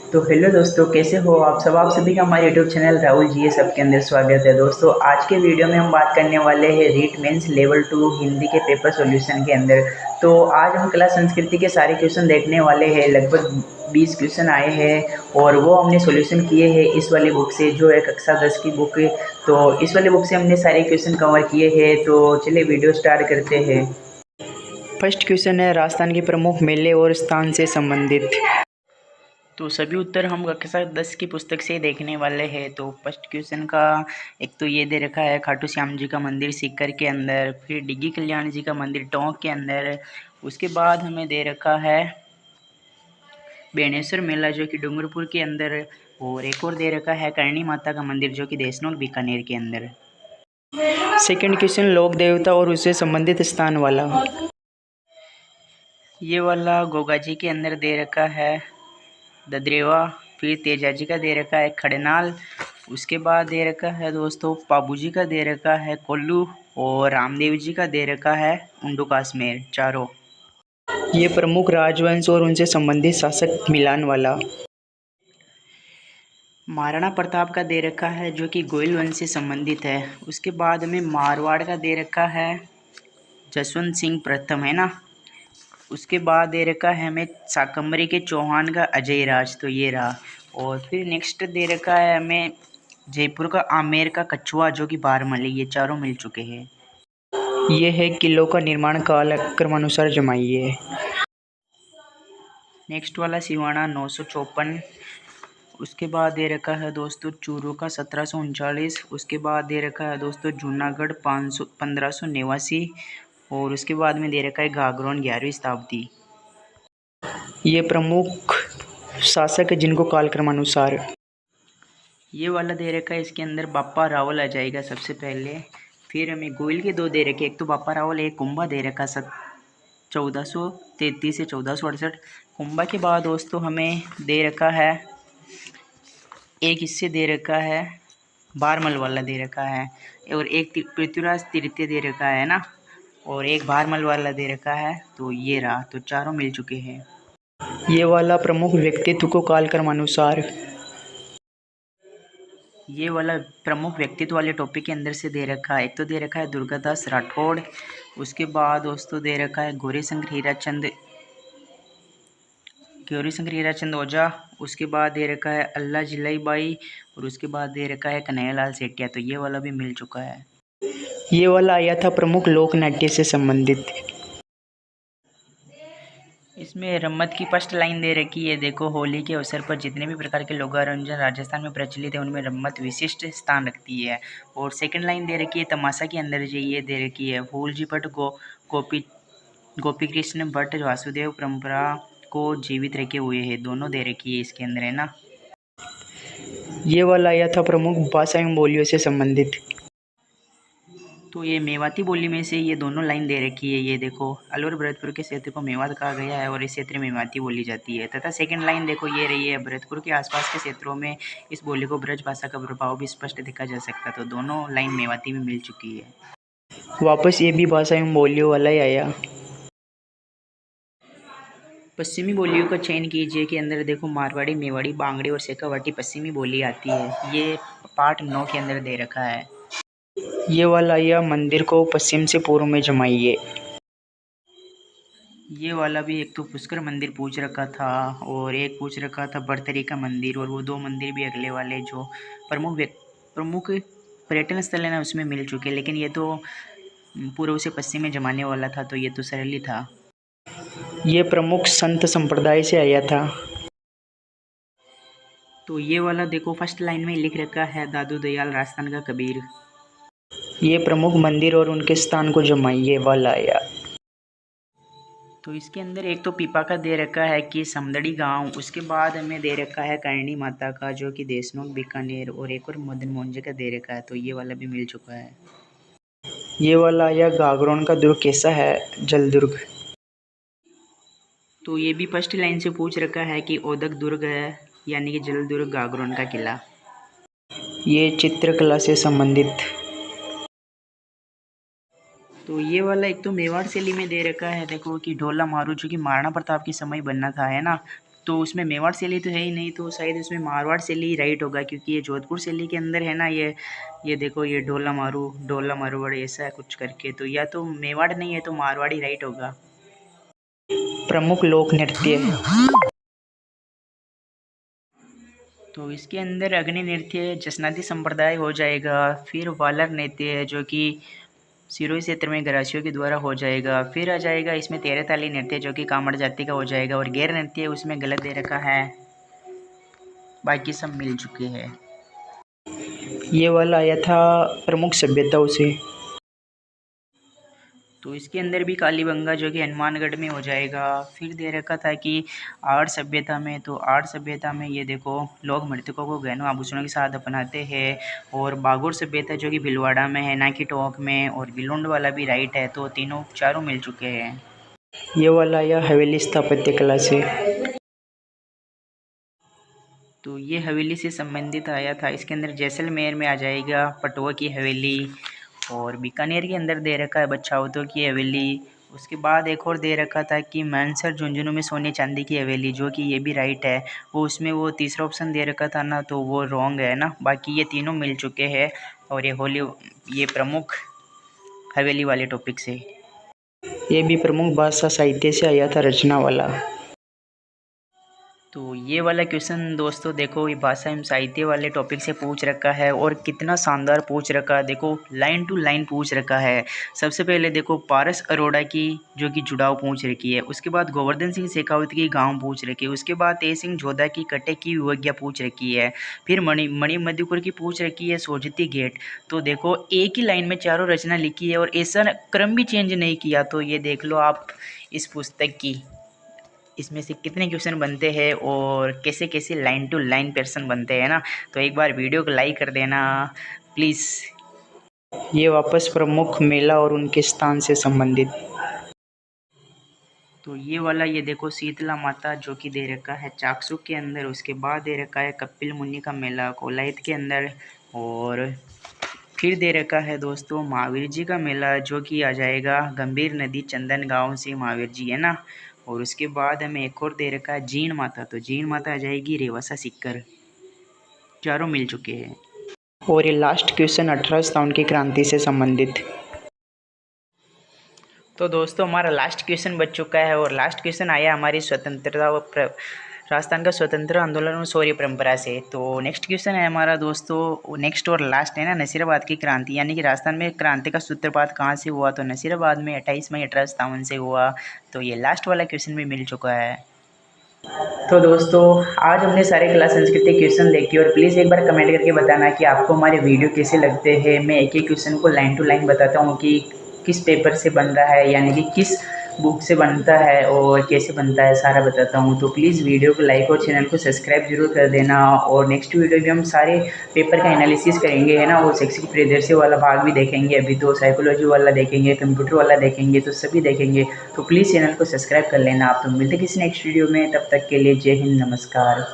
तो हेलो दोस्तों, कैसे हो आप सब। आप सभी का हमारे यूट्यूब चैनल राहुल जी ये सबके अंदर स्वागत है। दोस्तों आज के वीडियो में हम बात करने वाले हैं रीट मेंस लेवल 2 हिंदी के पेपर सॉल्यूशन के अंदर। तो आज हम कला संस्कृति के सारे क्वेश्चन देखने वाले हैं। लगभग 20 क्वेश्चन आए हैं और वो हमने सॉल्यूशन किए हैं इस वाली बुक से, जो है कक्षा 10 की बुक है। तो इस वाली बुक से हमने सारे क्वेश्चन कवर किए हैं। तो चलिए वीडियो स्टार्ट करते हैं। फर्स्ट क्वेश्चन है राजस्थान के प्रमुख मेले और स्थान से संबंधित। तो सभी उत्तर हम कक्षा 10 की पुस्तक से देखने वाले हैं। तो फर्स्ट क्वेश्चन का एक तो ये दे रखा है खाटू श्याम जी का मंदिर सीकर के अंदर, फिर डिग्गी कल्याण जी का मंदिर टोंक के अंदर। उसके बाद हमें दे रखा है बेणेश्वर मेला जो कि डूंगरपुर के अंदर, और एक और दे रखा है करणी माता का मंदिर जो कि देशनोक बीकानेर के अंदर। सेकंड क्वेश्चन लोक देवता और उससे संबंधित स्थान वाला। ये वाला गोगा जी के अंदर दे रखा है ददरेवा, फिर तेजा जी का दे रखा है खड़नाल। उसके बाद दे रखा है दोस्तों पाबू जी का दे रखा है कोल्लू, और रामदेव जी का दे रखा है उंडू काश्मीर। चारों ये प्रमुख राजवंश और उनसे संबंधित शासक मिलान वाला। महाराणा प्रताप का दे रखा है जो कि गोयल वंश से संबंधित है। उसके बाद में मारवाड़ का दे रखा है जसवंत सिंह प्रथम, है ना। उसके बाद दे रखा है हमें शाकंभरी के चौहान का अजय राज, तो ये रहा। और फिर नेक्स्ट दे रखा है हमें जयपुर का आमेर का कछुआ जो कि बारहमली। ये चारों मिल चुके हैं। ये है किलों का निर्माण काल क्रमानुसार जमाइए। नेक्स्ट वाला सिवाना 954। उसके बाद दे रखा है दोस्तों चूरू का 1739। उसके बाद दे रखा है दोस्तों जूनागढ़ 1589। और उसके बाद में दे रखा है घाघरोन 11वीं शताब्दी। ये प्रमुख शासक है जिनको कालक्रमानुसार। ये वाला दे रखा है इसके अंदर बापा रावल आ जाएगा सबसे पहले। फिर हमें गोयल के दो दे रखे, एक तो बापा रावल, एक कुंभा दे रखा 1433 से 1468। कुंभा के बाद दोस्तों हमें दे रखा है एक हिस्से दे रखा है बारमल वाला दे रखा है, और एक पृथ्वीराज तृतीय दे रखा है ना, और एक बारमल वाला दे रखा है। तो ये रहा, तो चारों मिल चुके हैं। ये वाला प्रमुख व्यक्तित्व को कालक्रमानुसार। ये वाला प्रमुख व्यक्तित्व वाले टॉपिक के अंदर से दे रखा है, एक तो दे रखा है दुर्गादास राठौड़। उसके बाद दोस्तों दे रखा है गौरीशंकर हीराचंद ओझा। उसके बाद दे रखा है अल्लाह जिलाई बाई, और उसके बाद दे रखा है कन्हैयालाल सेठिया। तो ये वाला भी मिल चुका है। ये वाला आया था प्रमुख लोक नाट्य से संबंधित। इसमें रम्मत की फर्स्ट लाइन दे रखी है, देखो होली के अवसर पर जितने भी प्रकार के लोकारंजन राजस्थान में प्रचलित है उनमें रम्मत विशिष्ट स्थान रखती है। और सेकंड लाइन दे रखी है तमाशा के अंदर जो ये दे रखी है फूलजी भट्ट गोपी कृष्ण भट्ट वासुदेव परंपरा को जीवित रखे हुए हैं, दोनों दे रखी है इसके अंदर, है ना। ये वाला आया था प्रमुख भाषा एवं बोलियों से संबंधित। तो ये मेवाती बोली में से ये दोनों लाइन दे रखी है। ये देखो अलवर भरतपुर के क्षेत्र को मेवात कहा गया है और इस क्षेत्र में मेवाती बोली जाती है। तथा सेकंड लाइन देखो ये रही है भरतपुर के आसपास के क्षेत्रों में इस बोली को ब्रज भाषा का प्रभाव भी स्पष्ट देखा जा सकता है। तो दोनों लाइन मेवाती में मिल चुकी है। वापस ये भी भाषा एवं बोलियों वाला ही आया। पश्चिमी बोलियों का चयन कीजिए के अंदर देखो मारवाड़ी, मेवाड़ी, बांगड़ी और शेखावाटी पश्चिमी बोली आती है। ये पार्ट 9 के अंदर दे रखा है। ये वाला यह मंदिर को पश्चिम से पूर्व में जमाइए। ये वाला भी एक तो पुष्कर मंदिर पूछ रखा था और एक पूछ रखा था बड़तरी का मंदिर, और वो दो मंदिर भी अगले वाले जो प्रमुख पर्यटन स्थल है ना उसमें मिल चुके, लेकिन ये तो पूर्व से पश्चिम में जमाने वाला था तो ये तो सरल ही था। ये प्रमुख संत संप्रदाय से आया था। तो ये वाला देखो फर्स्ट लाइन में लिख रखा है दादू दयाल राजस्थान का कबीर। ये प्रमुख मंदिर और उनके स्थान को जमाइए वाला आया। तो इसके अंदर एक तो पीपा का दे रखा है कि समदड़ी गांव, उसके बाद हमें दे रखा है करणी माता का जो कि देशनोक बीकानेर, और एक और मदन मोहन का दे रखा है। तो ये वाला भी मिल चुका है। ये वाला या गागरोन का दुर्ग कैसा है, जलदुर्ग। तो ये भी फर्स्ट लाइन से पूछ रखा है कि ओदक दुर्ग है, यानी कि जलदुर्ग गागरोन का किला। ये चित्रकला से संबंधित। तो ये वाला एक तो मेवाड़ शैली में दे रखा है देखो कि ढोला मारू जो कि महाराणा प्रताप के समय बनना था, है ना। तो उसमें मेवाड़ शैली तो है ही नहीं, तो शायद उसमें मारवाड़ शैली ही राइट होगा, क्योंकि ये जोधपुर शैली के अंदर है ना। ये देखो, ये डोला मारवाड़ ऐसा कुछ करके, तो या तो मेवाड़ नहीं है तो मारवाड़ी राइट होगा। प्रमुख लोक नृत्य, तो इसके अंदर अग्नि नृत्य जसनादी संप्रदाय हो जाएगा। फिर वालर नृत्य जो कि सिरोही क्षेत्र में ग्रासियों के द्वारा हो जाएगा। फिर आ जाएगा इसमें तेरह ताली नृत्य जो कि कामड़ जाति का हो जाएगा। और गैर नृत्य उसमें गलत दे रखा है, बाकी सब मिल चुके हैं। ये वाला आया था प्रमुख सभ्यताओं से, तो इसके अंदर भी कालीबंगा जो कि हनुमानगढ़ में हो जाएगा। फिर दे रखा था कि आर्ट सभ्यता में, तो आर्ट सभ्यता में ये देखो लोग मृतकों को गहनों आभूषणों के साथ अपनाते हैं। और बागुर सभ्यता जो कि भीलवाड़ा में है, ना कि टोंक में। और बिलोंड वाला भी राइट है, तो तीनों चारों मिल चुके हैं। ये वाला या हवेली स्थापत्य कला से, तो ये हवेली से संबंधित आया था। इसके अंदर जैसलमेर में आ जाएगा पटवा की हवेली। और बीकानेर के अंदर दे रखा है बछाउतों की हवेली। उसके बाद एक और दे रखा था कि मानसर झुंझुनू में सोने चांदी की हवेली, जो कि ये भी राइट है। वो उसमें वो तीसरा ऑप्शन दे रखा था ना, तो वो रॉन्ग है ना। बाकी ये तीनों मिल चुके हैं। और ये प्रमुख हवेली वाले टॉपिक से, ये भी प्रमुख भाषा साहित्य से आया था, रचना वाला। तो ये वाला क्वेश्चन दोस्तों देखो, ये भाषा एवं साहित्य वाले टॉपिक से पूछ रखा है। और कितना शानदार पूछ रखा है, देखो लाइन टू लाइन पूछ रखा है। सबसे पहले देखो पारस अरोड़ा की जो कि जुड़ाव पूछ रखी है। उसके बाद गोवर्धन सिंह शेखावत की गांव पूछ रखी है। उसके बाद तेज सिंह जोधा की कटे की विवज्ञा पूछ रखी है। फिर मणि मधुकर की पूछ रखी है सोजती गेट। तो देखो एक ही लाइन में चारों रचना लिखी है और ऐसा क्रम भी चेंज नहीं किया। तो ये देख लो आप इस पुस्तक की, इसमें से कितने क्वेश्चन बनते हैं और कैसे कैसे लाइन टू लाइन क्वेश्चन बनते हैं ना। तो एक बार वीडियो को लाइक कर देना प्लीज़। ये वापस प्रमुख मेला और उनके स्थान से संबंधित, तो ये वाला ये देखो शीतला माता जो कि दे रखा है चाकसू के अंदर। उसके बाद दे रखा है कपिल मुनि का मेला कोलायत के अंदर। और फिर दे रखा है दोस्तों महावीर जी का मेला जो कि आ जाएगा गंभीर नदी चंदन गांव से महावीर जी है ना। और उसके बाद हमें एक और दे रखा है जीण माता, तो जीण माता आ जाएगी रेवासा सीकर। चारों मिल चुके हैं। और ये लास्ट क्वेश्चन 1857 की क्रांति से संबंधित। तो दोस्तों हमारा लास्ट क्वेश्चन बच चुका है। और लास्ट क्वेश्चन आया हमारी स्वतंत्रता व राजस्थान का स्वतंत्र आंदोलन और शौर्य परंपरा से। तो नेक्स्ट क्वेश्चन है हमारा दोस्तों, नेक्स्ट और लास्ट है ना, नसीराबाद की क्रांति, यानी कि राजस्थान में क्रांति का सूत्रपात कहाँ से हुआ। तो नसीराबाद में 28 मई 1857 से हुआ। तो ये लास्ट वाला क्वेश्चन भी मिल चुका है। तो दोस्तों आज हमने सारे कला संस्कृति क्वेश्चन देखे। और प्लीज़ एक बार कमेंट करके बताना कि आपको हमारे वीडियो कैसे लगते हैं। मैं एक एक क्वेश्चन को लाइन टू लाइन बताता हूँ कि किस पेपर से बन रहा है, यानी कि किस बुक से बनता है और कैसे बनता है, सारा बताता हूँ। तो प्लीज़ वीडियो को लाइक और चैनल को सब्सक्राइब जरूर कर देना। और नेक्स्ट वीडियो में हम सारे पेपर का एनालिसिस करेंगे है ना। वो शैक्षिक परिदृश्य वाला भाग भी देखेंगे, अभी तो साइकोलॉजी वाला देखेंगे, कंप्यूटर वाला देखेंगे, तो सभी देखेंगे। तो प्लीज़ चैनल को सब्सक्राइब कर लेना आप। तो मिलते किसी नेक्स्ट वीडियो में, तब तक के लिए जय हिंद, नमस्कार।